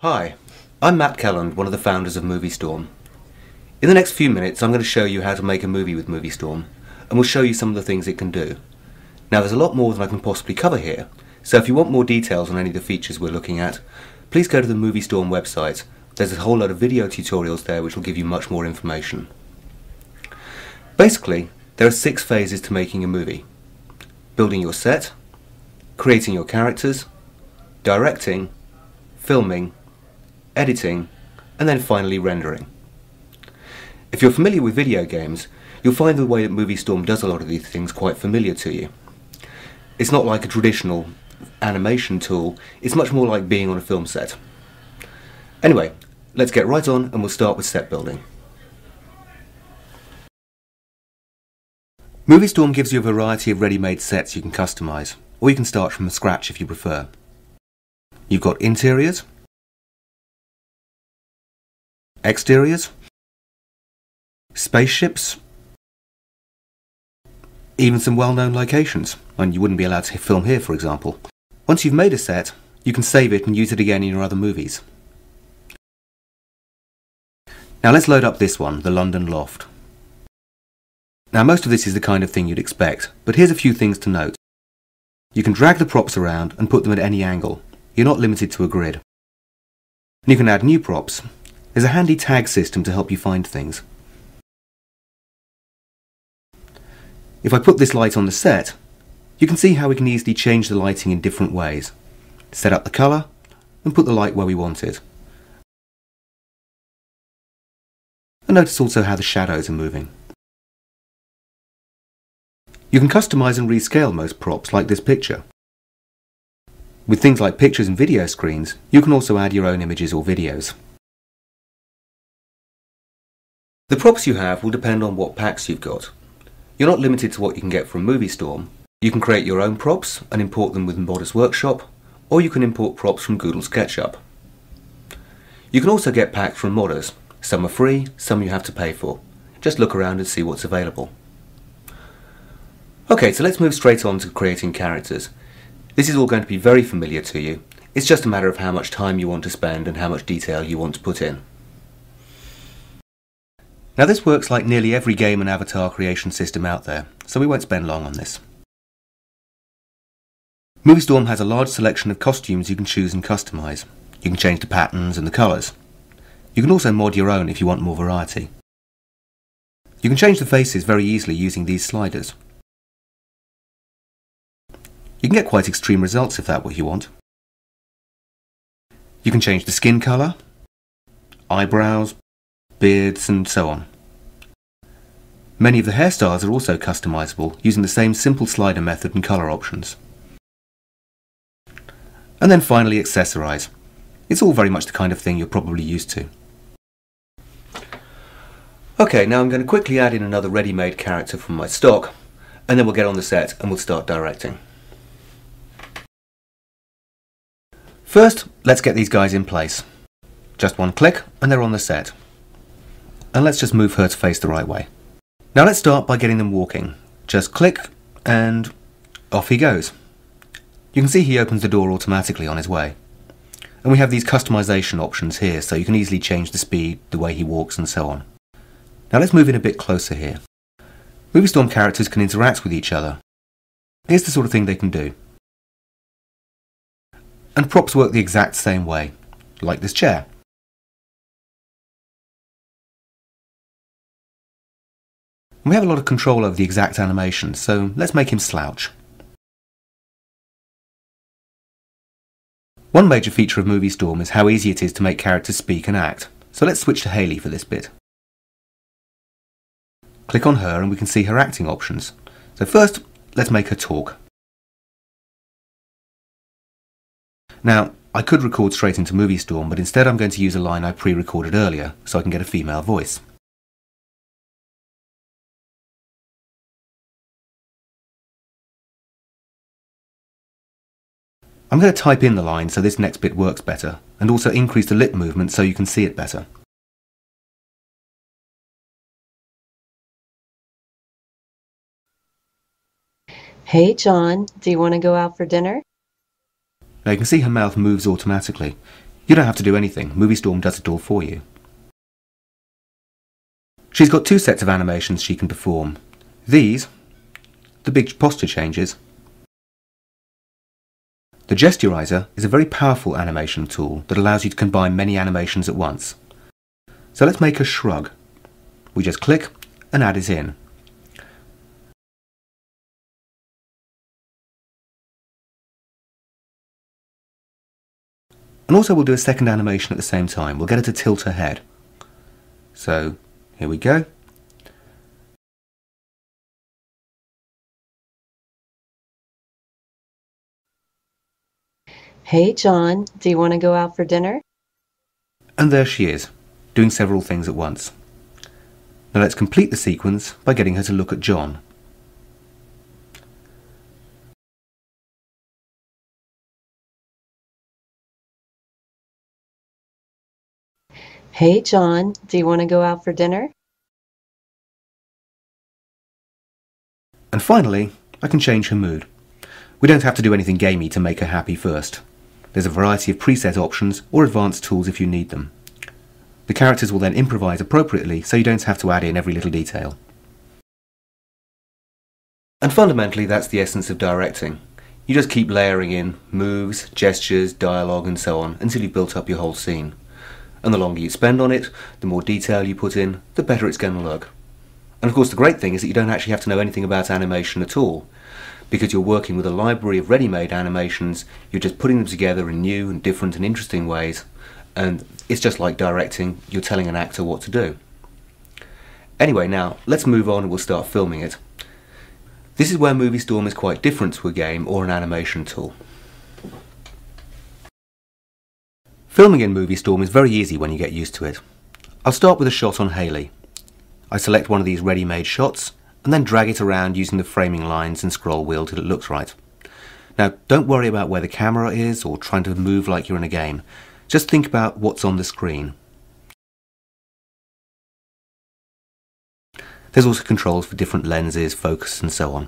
Hi, I'm Matt Kelland, one of the founders of Moviestorm. In the next few minutes I'm going to show you how to make a movie with Moviestorm, and we'll show you some of the things it can do. Now there's a lot more than I can possibly cover here, so if you want more details on any of the features we're looking at, please go to the Moviestorm website. There's a whole load of video tutorials there which will give you much more information. Basically, there are 6 phases to making a movie. Building your set, creating your characters, directing, filming, editing, and then finally rendering. If you're familiar with video games, you'll find the way that Moviestorm does a lot of these things quite familiar to you. It's not like a traditional animation tool, it's much more like being on a film set. Anyway, let's get right on and we'll start with set building. Moviestorm gives you a variety of ready-made sets you can customize, or you can start from scratch if you prefer. You've got interiors, exteriors, spaceships, even some well-known locations, and you wouldn't be allowed to film here, for example. Once you've made a set, you can save it and use it again in your other movies. Now let's load up this one, the London Loft. Now most of this is the kind of thing you'd expect, but here's a few things to note. You can drag the props around and put them at any angle. You're not limited to a grid. And you can add new props. There's a handy tag system to help you find things. If I put this light on the set, you can see how we can easily change the lighting in different ways. Set up the colour and put the light where we want it. And notice also how the shadows are moving. You can customise and rescale most props like this picture. With things like pictures and video screens, you can also add your own images or videos. The props you have will depend on what packs you've got. You're not limited to what you can get from Moviestorm. You can create your own props and import them with Modest Workshop, or you can import props from Google SketchUp. You can also get packs from modders. Some are free, some you have to pay for. Just look around and see what's available. Okay, so let's move straight on to creating characters. This is all going to be very familiar to you. It's just a matter of how much time you want to spend and how much detail you want to put in. Now this works like nearly every game and avatar creation system out there, so we won't spend long on this. Moviestorm has a large selection of costumes you can choose and customise. You can change the patterns and the colours. You can also mod your own if you want more variety. You can change the faces very easily using these sliders. You can get quite extreme results if that's what you want. You can change the skin colour, eyebrows, beards and so on. Many of the hairstyles are also customisable using the same simple slider method and colour options. And then finally accessorise. It's all very much the kind of thing you're probably used to. Okay, now I'm going to quickly add in another ready-made character from my stock, and then we'll get on the set and we'll start directing. First, let's get these guys in place. Just one click and they're on the set. And let's just move her to face the right way. Now let's start by getting them walking. Just click and off he goes. You can see he opens the door automatically on his way. And we have these customization options here, so you can easily change the speed, the way he walks and so on. Now let's move in a bit closer here. Moviestorm characters can interact with each other. Here's the sort of thing they can do. And props work the exact same way, like this chair. We have a lot of control over the exact animation, so let's make him slouch. One major feature of Moviestorm is how easy it is to make characters speak and act, so let's switch to Hayley for this bit. Click on her and we can see her acting options. So first, let's make her talk. Now, I could record straight into Moviestorm, but instead I'm going to use a line I pre-recorded earlier, so I can get a female voice. I'm going to type in the line so this next bit works better, and also increase the lip movement so you can see it better. Hey John, do you want to go out for dinner? Now you can see her mouth moves automatically. You don't have to do anything, Moviestorm does it all for you. She's got two sets of animations she can perform. These, the big posture changes. The Gesturizer is a very powerful animation tool that allows you to combine many animations at once. So let's make a shrug. We just click and add it in. And also we'll do a second animation at the same time. We'll get her to tilt her head. So here we go. Hey, John, do you want to go out for dinner? And there she is, doing several things at once. Now let's complete the sequence by getting her to look at John. Hey, John, do you want to go out for dinner? And finally, I can change her mood. We don't have to do anything gamey to make her happy first. There's a variety of preset options or advanced tools if you need them. The characters will then improvise appropriately so you don't have to add in every little detail. And fundamentally that's the essence of directing. You just keep layering in moves, gestures, dialogue and so on until you've built up your whole scene. And the longer you spend on it, the more detail you put in, the better it's going to look. And of course the great thing is that you don't actually have to know anything about animation at all. Because you're working with a library of ready-made animations, you're just putting them together in new and different and interesting ways, and it's just like directing, you're telling an actor what to do. Anyway, now let's move on and we'll start filming it. This is where Moviestorm is quite different to a game or an animation tool. Filming in Moviestorm is very easy when you get used to it. I'll start with a shot on Hayley. I select one of these ready-made shots and then drag it around using the framing lines and scroll wheel till it looks right. Now don't worry about where the camera is or trying to move like you're in a game. Just think about what's on the screen. There's also controls for different lenses, focus and so on.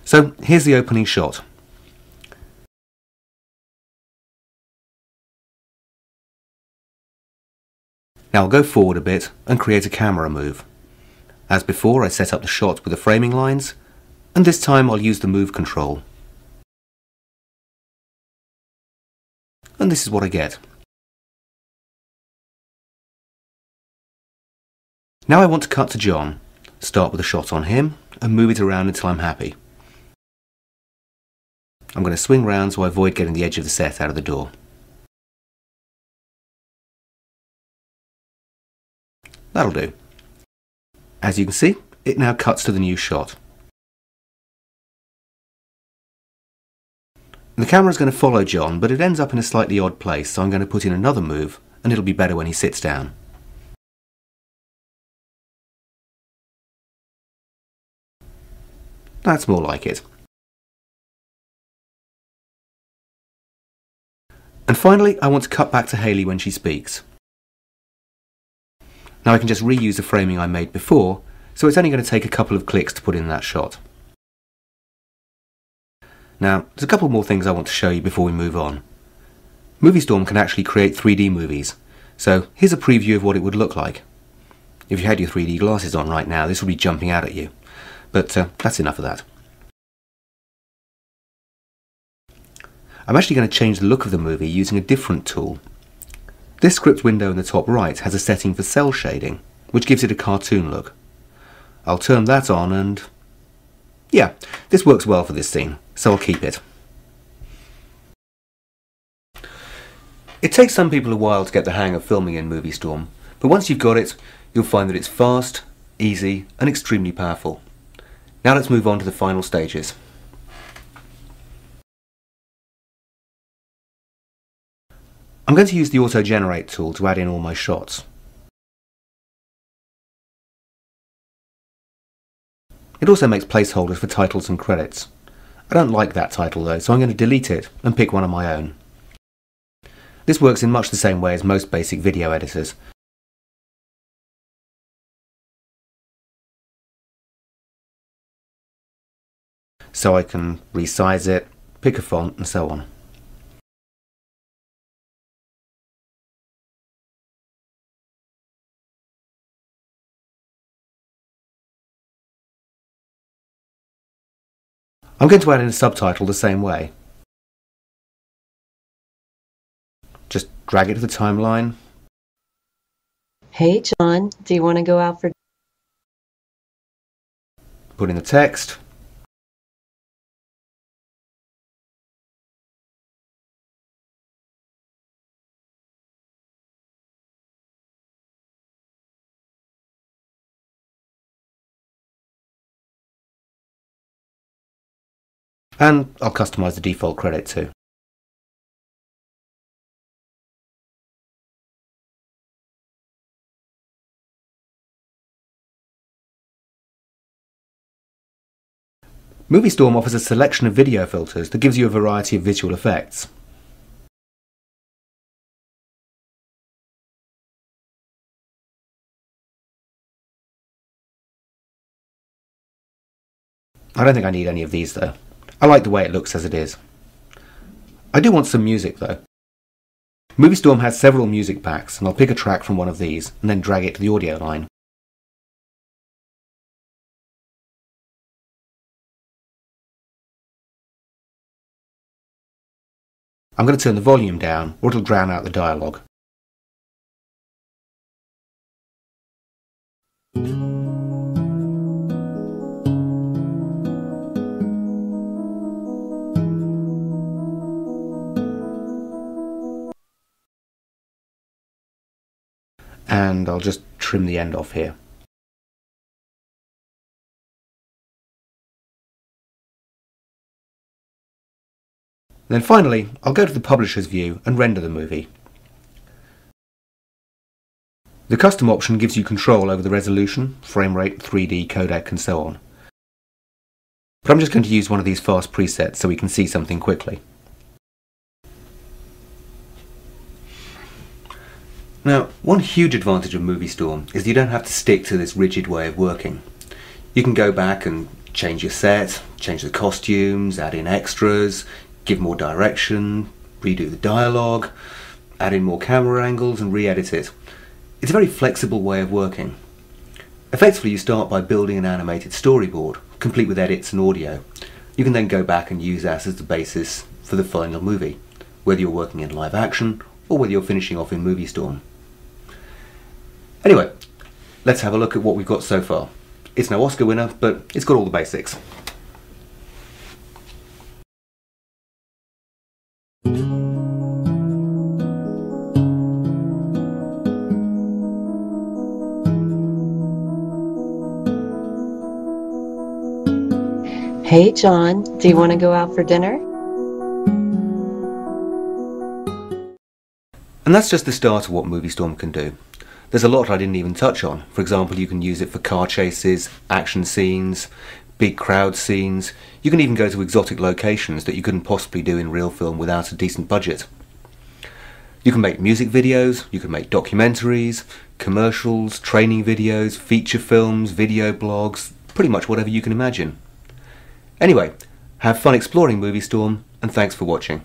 So here's the opening shot. Now I'll go forward a bit and create a camera move. As before, I set up the shot with the framing lines, and this time I'll use the move control. And this is what I get. Now I want to cut to John, start with a shot on him, and move it around until I'm happy. I'm going to swing round so I avoid getting the edge of the set out of the door. That'll do. As you can see, it now cuts to the new shot. The camera's going to follow John, but it ends up in a slightly odd place, so I'm going to put in another move, and it'll be better when he sits down. That's more like it. And finally, I want to cut back to Hayley when she speaks. Now I can just reuse the framing I made before, so it's only going to take a couple of clicks to put in that shot. Now, there's a couple more things I want to show you before we move on. Moviestorm can actually create 3D movies, so here's a preview of what it would look like. If you had your 3D glasses on right now, this would be jumping out at you. But that's enough of that. I'm actually going to change the look of the movie using a different tool. This script window in the top right has a setting for cell shading, which gives it a cartoon look. I'll turn that on and... yeah, this works well for this scene, so I'll keep it. It takes some people a while to get the hang of filming in Moviestorm, but once you've got it, you'll find that it's fast, easy, and extremely powerful. Now let's move on to the final stages. I'm going to use the auto-generate tool to add in all my shots. It also makes placeholders for titles and credits. I don't like that title though, so I'm going to delete it and pick one of my own. This works in much the same way as most basic video editors. so I can resize it, pick a font and so on. I'm going to add in a subtitle the same way. Just drag it to the timeline. Hey John, do you want to go out for... Put in the text. And I'll customize the default credit too. Moviestorm offers a selection of video filters that gives you a variety of visual effects. I don't think I need any of these though. I like the way it looks as it is. I do want some music though. Moviestorm has several music packs, and I'll pick a track from one of these and then drag it to the audio line. I'm going to turn the volume down or it'll drown out the dialogue. And I'll just trim the end off here. Then finally, I'll go to the publisher's view and render the movie. The custom option gives you control over the resolution, frame rate, 3D, codec and so on. But I'm just going to use one of these fast presets so we can see something quickly. Now, one huge advantage of Moviestorm is that you don't have to stick to this rigid way of working. You can go back and change your set, change the costumes, add in extras, give more direction, redo the dialogue, add in more camera angles and re-edit it. It's a very flexible way of working. Effectively, you start by building an animated storyboard, complete with edits and audio. You can then go back and use that as the basis for the final movie, whether you're working in live action or whether you're finishing off in Moviestorm. Anyway, let's have a look at what we've got so far. It's no Oscar winner, but it's got all the basics. Hey John, do you want to go out for dinner? And that's just the start of what Moviestorm can do. There's a lot I didn't even touch on. For example, you can use it for car chases, action scenes, big crowd scenes. You can even go to exotic locations that you couldn't possibly do in real film without a decent budget. You can make music videos, you can make documentaries, commercials, training videos, feature films, video blogs, pretty much whatever you can imagine. Anyway, have fun exploring Moviestorm, and thanks for watching.